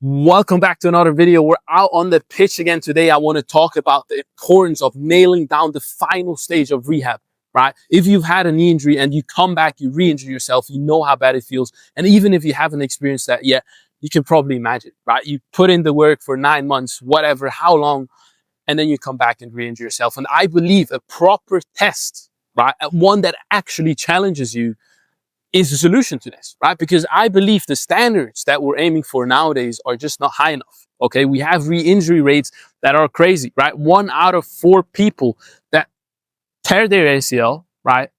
Welcome back to another video. We're out on the pitch again today. I want to talk about the importance of nailing down the final stage of rehab, right? If you've had a knee injury and you come back, you re-injure yourself, you know how bad it feels. And even if you haven't experienced that yet, you can probably imagine, right? You put in the work for 9 months, whatever, how long, and then you come back and re-injure yourself. And I believe a proper test, right? One that actually challenges you is the solution to this, right? Because I believe the standards that we're aiming for nowadays are just not high enough. Okay, we have re-injury rates that are crazy, right? 1 out of 4 people that tear their ACL, right,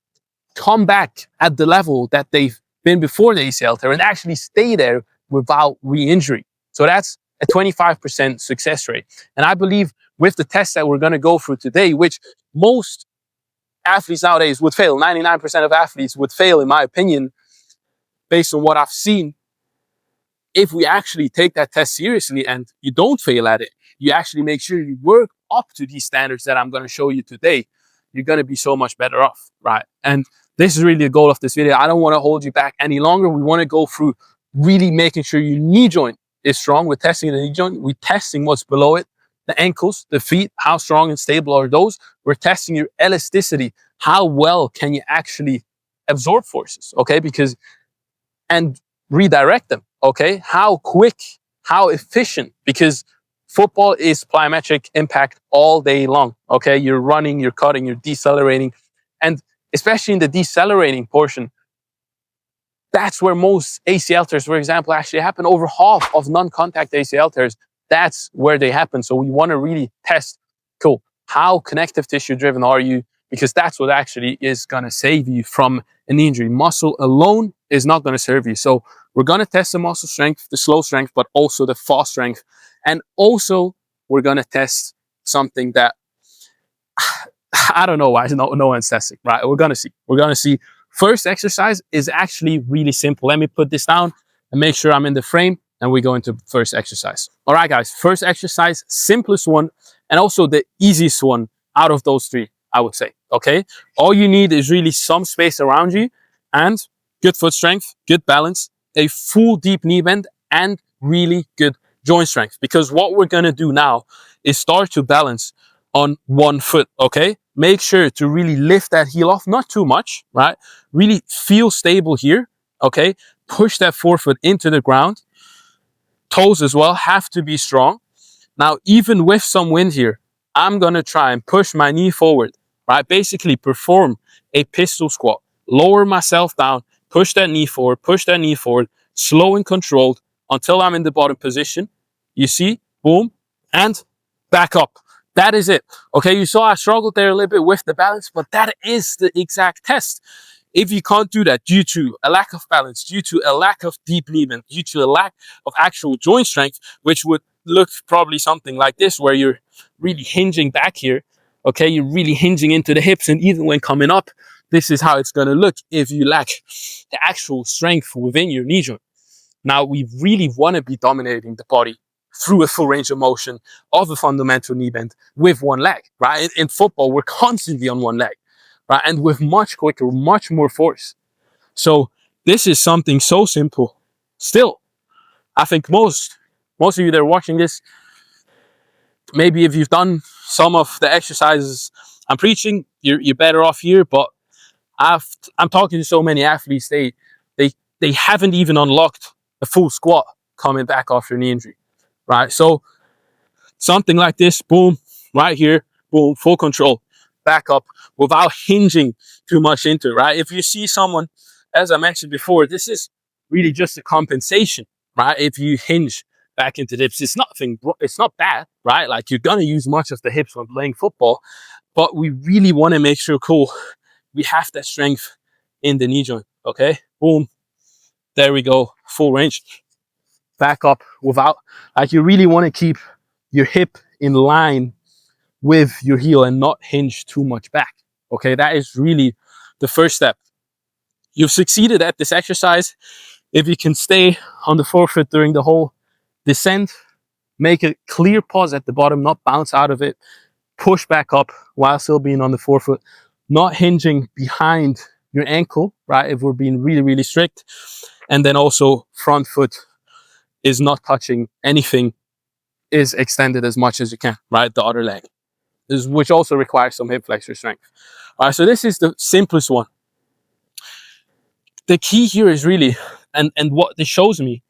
come back at the level that they've been before the ACL tear and actually stay there without re-injury. So that's a 25% success rate. And I believe with the tests that we're going to go through today, which most athletes nowadays would fail, 99% of athletes would fail, in my opinion, based on what I've seen. If we actually take that test seriously and you don't fail at it, you actually make sure you work up to these standards that I'm going to show you today, you're going to be so much better off, right? And this is really the goal of this video. I don't want to hold you back any longer. We want to go through really making sure your knee joint is strong. We're testing the knee joint. We're testing what's below it, the ankles, the feet, how strong and stable are those? We're testing your elasticity. How well can you actually absorb forces, okay? And redirect them, okay? How quick, how efficient, because football is plyometric impact all day long, okay? You're running, you're cutting, you're decelerating. And especially in the decelerating portion, that's where most ACL tears, for example, actually happen. Over half of non-contact ACL tears, that's where they happen. So we want to really test, cool, how connective tissue driven are you? Because that's what actually is going to save you from an injury. Muscle alone is not going to serve you. So we're going to test the muscle strength, the slow strength, but also the fast strength. And also we're going to test something that I don't know why no one's testing, right? We're going to see. First exercise is actually really simple. Let me put this down and make sure I'm in the frame. And we go into first exercise. All right, guys, first exercise, simplest one, and also the easiest one out of those 3, I would say, okay? All you need is really some space around you and good foot strength, good balance, a full deep knee bend, and really good joint strength. Because what we're gonna do now is start to balance on one foot, okay? Make sure to really lift that heel off, not too much, right? Really feel stable here, okay? Push that forefoot into the ground. Toes as well have to be strong. Now, even with some wind here, I'm going to try and push my knee forward, right? Basically perform a pistol squat. Lower myself down, push that knee forward, slow and controlled until I'm in the bottom position. You see, boom, and back up. That is it. Okay, you saw I struggled there a little bit with the balance, but that is the exact test. If you can't do that due to a lack of balance, due to a lack of deep knee bend, due to a lack of actual joint strength, which would look probably something like this, where you're really hinging back here, okay? You're really hinging into the hips, and even when coming up, this is how it's going to look if you lack the actual strength within your knee joint. Now, we really want to be dominating the body through a full range of motion of a fundamental knee bend with one leg, right? In football, we're constantly on one leg, right? And with much quicker, much more force. So this is something so simple. Still, I think most of you that are watching this, maybe if you've done some of the exercises I'm preaching, you're better off here. But I'm talking to so many athletes, they haven't even unlocked a full squat coming back after knee injury, right? So something like this, boom, right here, boom, full control, back up without hinging too much into it, right? If you see someone, as I mentioned before, this is really just a compensation, right? If you hinge back into dips, it's not bad, right? Like, you're gonna use much of the hips when playing football, but we really want to make sure, cool, we have that strength in the knee joint, okay? Boom, there we go, full range, back up without, like, you really want to keep your hip in line with your heel and not hinge too much back, okay? That is really the first step. You've succeeded at this exercise if you can stay on the forefoot during the whole descent, make a clear pause at the bottom, not bounce out of it, push back up while still being on the forefoot, not hinging behind your ankle, right? If we're being really, really strict. And then also front foot is not touching anything, is extended as much as you can, right? The other leg, which also requires some hip flexor strength. All right, so this is the simplest one. The key here is really, and what this shows me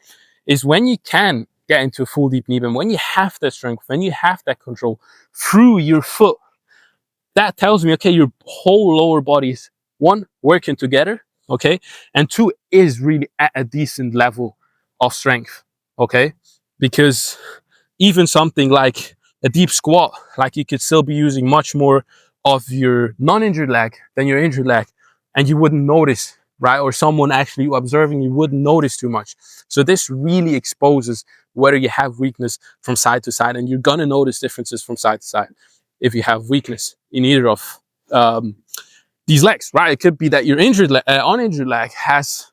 is when you can get into a full deep knee bend, when you have that strength, when you have that control through your foot, that tells me, okay, your whole lower body is, one, working together, okay, and two, is really at a decent level of strength, okay, because even something like a deep squat, like you could still be using much more of your non-injured leg than your injured leg, and you wouldn't notice, right? Or someone actually observing you wouldn't notice too much. So this really exposes whether you have weakness from side to side, and you're gonna notice differences from side to side if you have weakness in either of these legs, right? It could be that your uninjured leg has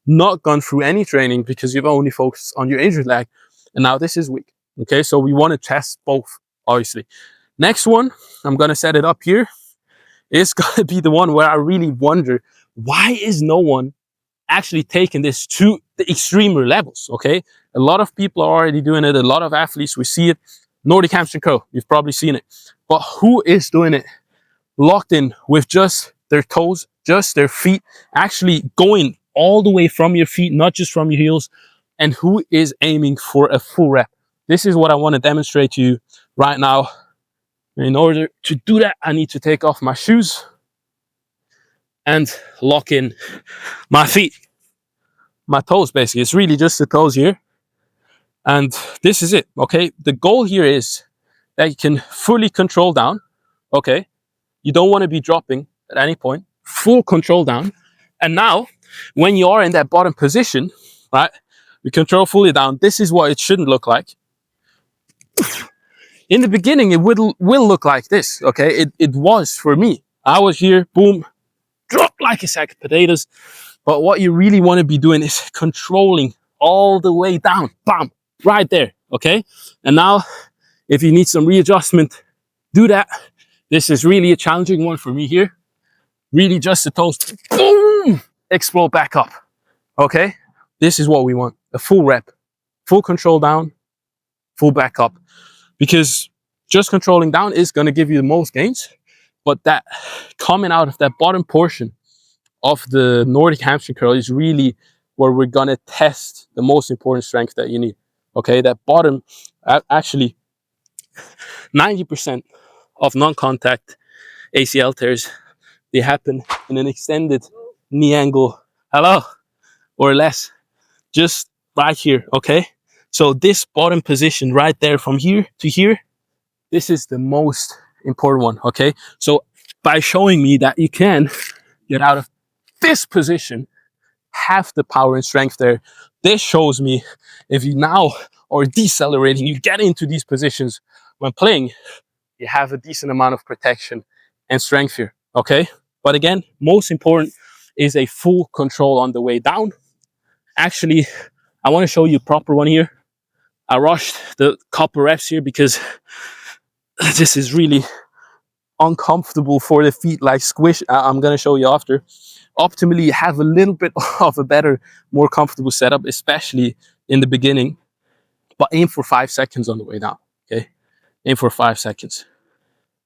not gone through any training because you've only focused on your injured leg, and now this is weak. Okay, so we want to test both, obviously. Next one, I'm gonna set it up here. It's gonna be the one where I really wonder, why is no one actually taking this to the extremer levels? Okay, a lot of people are already doing it. A lot of athletes, we see it. Nordic hamstring curl, you've probably seen it. But who is doing it locked in with just their toes, just their feet, actually going all the way from your feet, not just from your heels, and who is aiming for a full rep? This is what I want to demonstrate to you right now. In order to do that, I need to take off my shoes and lock in my feet, my toes, basically. It's really just the toes here. And this is it, okay? The goal here is that you can fully control down, okay? You don't want to be dropping at any point, full control down. And now, when you are in that bottom position, right, you control fully down. This is what it shouldn't look like. In the beginning, it will look like this, okay? It was for me. I was here, boom, drop like a sack of potatoes. But what you really want to be doing is controlling all the way down, bam, right there, okay? And now, if you need some readjustment, do that. This is really a challenging one for me here. Really just the toes, boom, explode back up, okay? This is what we want, a full rep, full control down, full back up. Because just controlling down is going to give you the most gains, but that coming out of that bottom portion of the Nordic hamstring curl is really where we're going to test the most important strength that you need. Okay, that bottom, actually 90% of non-contact ACL tears, they happen in an extended knee angle, hello, or less, just right here, okay? So this bottom position right there from here to here, this is the most important one, okay? So by showing me that you can get out of this position, have the power and strength there, this shows me if you now are decelerating, you get into these positions when playing, you have a decent amount of protection and strength here, okay? But again, most important is a full control on the way down. Actually, I want to show you a proper one here. I rushed the couple reps here because this is really uncomfortable for the feet, like squish. I'm going to show you after. Optimally, have a little bit of a better, more comfortable setup, especially in the beginning. But aim for 5 seconds on the way down, okay? Aim for 5 seconds.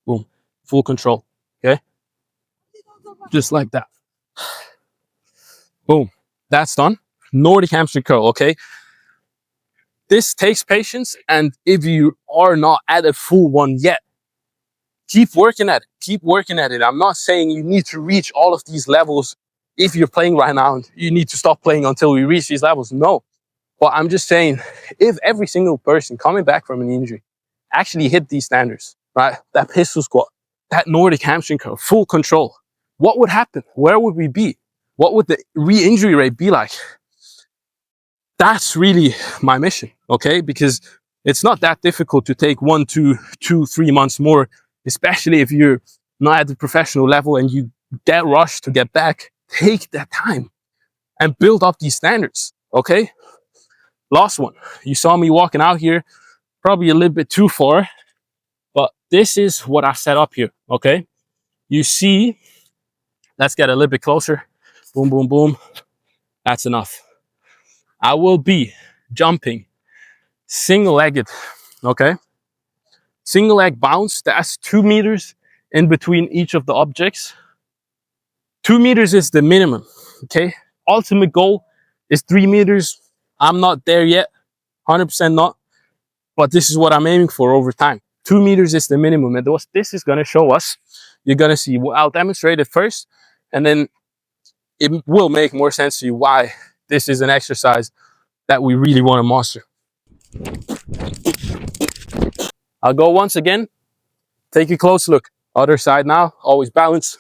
Boom. Full control, okay? Just like that. Boom. That's done. Nordic hamstring curl, okay? This takes patience, and if you are not at a full one yet, keep working at it. Keep working at it. I'm not saying you need to reach all of these levels. If you're playing right now, you need to stop playing until we reach these levels. No. But I'm just saying, if every single person coming back from an injury actually hit these standards, right? That pistol squat, that Nordic hamstring curl, full control, what would happen? Where would we be? What would the re-injury rate be like? That's really my mission, okay? Because it's not that difficult to take 1, 2, 3 months more, especially if you're not at the professional level and you get rushed to get back. Take that time and build up these standards, okay? Last one. You saw me walking out here, probably a little bit too far, but this is what I set up here, okay? You see, let's get a little bit closer. Boom, boom, boom. That's enough. I will be jumping single-legged, okay? Single leg bounce, that's 2 meters in between each of the objects. 2 meters is the minimum, okay? Ultimate goal is 3 meters. I'm not there yet, 100% not, but this is what I'm aiming for over time. 2 meters is the minimum, and this is gonna show us, you're gonna see, I'll demonstrate it first, and then it will make more sense to you why this is an exercise that we really wanna master. I'll go once again, take a close look. Other side now, always balance.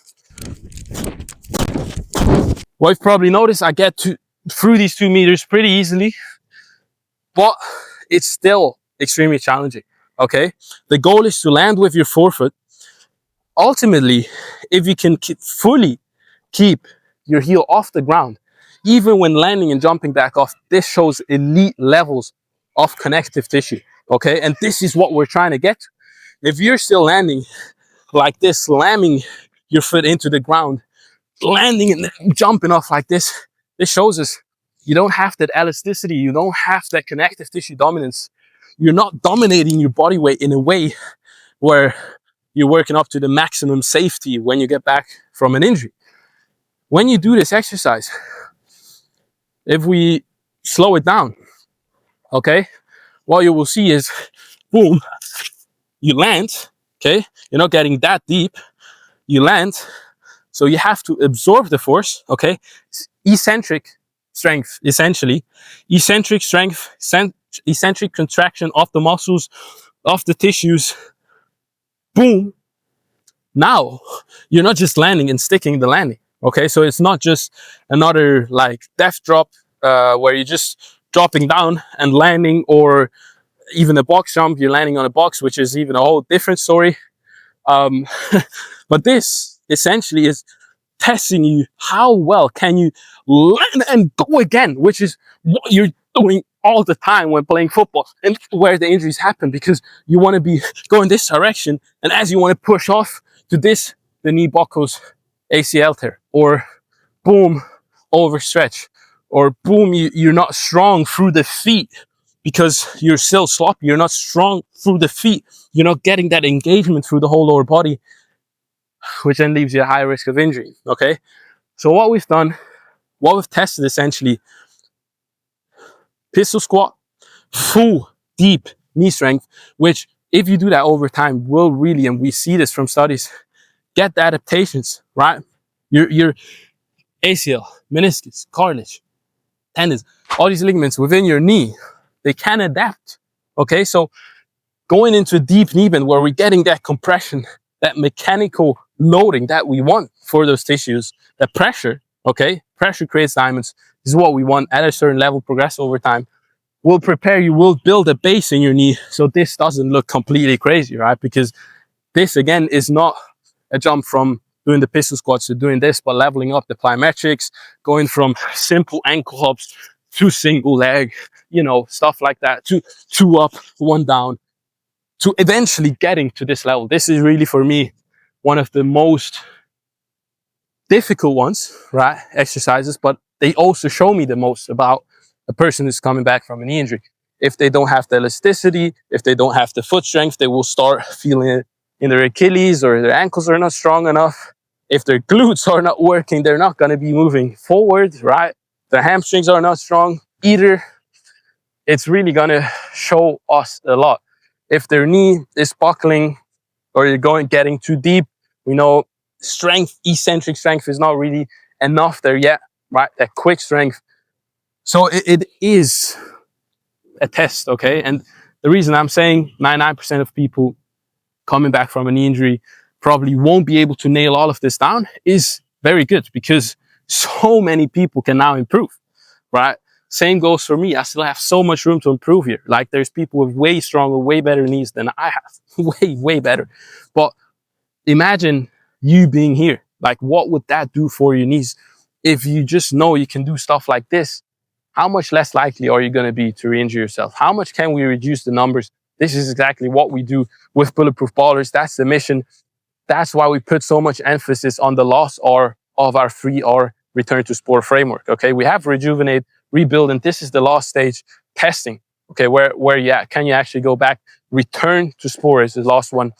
Well, you've probably noticed I get through these 2 meters pretty easily, but it's still extremely challenging, okay? The goal is to land with your forefoot. Ultimately, if you can fully keep your heel off the ground, even when landing and jumping back off, this shows elite levels of connective tissue, okay? And this is what we're trying to get to. If you're still landing like this, slamming your foot into the ground, landing and jumping off like this, this shows us you don't have that elasticity, you don't have that connective tissue dominance. You're not dominating your body weight in a way where you're working up to the maximum safety when you get back from an injury. When you do this exercise, if we slow it down, okay, what you will see is, boom, you land, okay, you're not getting that deep, you land, so you have to absorb the force, okay, eccentric strength, essentially, eccentric strength, eccentric contraction of the muscles, of the tissues, boom, now you're not just landing and sticking the landing, okay, so it's not just another like death drop where you're just dropping down and landing, or even a box jump, you're landing on a box, which is even a whole different story. But this essentially is testing you, how well can you land and go again, which is what you're doing all the time when playing football and where the injuries happen, because you want to be going this direction, and as you want to push off to this, the knee buckles, ACL tear, or boom, overstretch, or boom, you're not strong through the feet because you're still sloppy, you're not strong through the feet, you're not getting that engagement through the whole lower body, which then leaves you at high risk of injury, okay? So what we've done, what we've tested essentially, pistol squat, full, deep knee strength, which if you do that over time will really, and we see this from studies, get the adaptations, right? Your ACL, meniscus, cartilage, tendons, all these ligaments within your knee, they can adapt, okay? So going into a deep knee bend where we're getting that compression, that mechanical loading that we want for those tissues, that pressure, okay? Pressure creates diamonds. This is what we want at a certain level, progress over time. Will prepare you, will build a base in your knee so this doesn't look completely crazy, right? Because this, again, is not a jump from doing the pistol squats to doing this, but leveling up the plyometrics, going from simple ankle hops to single leg, you know, stuff like that, to 2 up, 1 down, to eventually getting to this level. This is really, for me, one of the most difficult ones, right? Exercises, but they also show me the most about a person who's coming back from a knee injury. If they don't have the elasticity, if they don't have the foot strength, they will start feeling it in their Achilles, or their ankles are not strong enough. If their glutes are not working, they're not going to be moving forward, right? Their hamstrings are not strong either. It's really going to show us a lot. If their knee is buckling, or you're getting too deep, we know strength, eccentric strength is not really enough there yet, right? That quick strength. So it is a test, okay? And the reason I'm saying 99% of people coming back from a knee injury probably won't be able to nail all of this down is very good, because so many people can now improve, right? Same goes for me. I still have so much room to improve here. Like, there's people with way stronger, way better knees than I have. way better. But imagine you being here. Like, what would that do for your knees? If you just know you can do stuff like this, how much less likely are you going to be to re-injure yourself? How much can we reduce the numbers? This is exactly what we do with Bulletproof Ballers. That's the mission. That's why we put so much emphasis on the last R of our 3R return to sport framework. Okay, we have rejuvenate, rebuild, and this is the last stage, testing. Okay, where you at? Can you actually go back? Return to sport is the last one.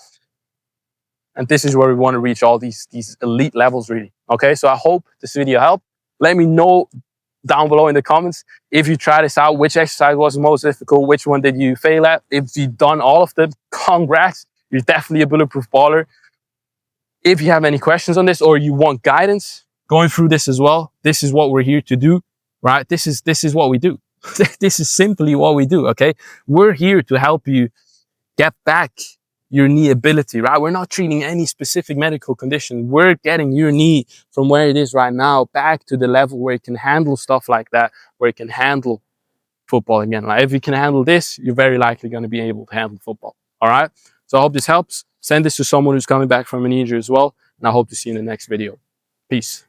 And this is where we want to reach all these elite levels, really. Okay, so I hope this video helped. Let me know down below in the comments if you try this out, which exercise was the most difficult, which one did you fail at. If you've done all of them, congrats, you're definitely a bulletproof baller. If you have any questions on this or you want guidance going through this as well, this is what we're here to do, right? This is what we do. This is simply what we do. Okay, we're here to help you get back your knee ability, right? We're not treating any specific medical condition. We're getting your knee from where it is right now back to the level where it can handle stuff like that, where it can handle football again. Like if you can handle this, you're very likely going to be able to handle football. All right. So I hope this helps. Send this to someone who's coming back from an injury as well. And I hope to see you in the next video. Peace.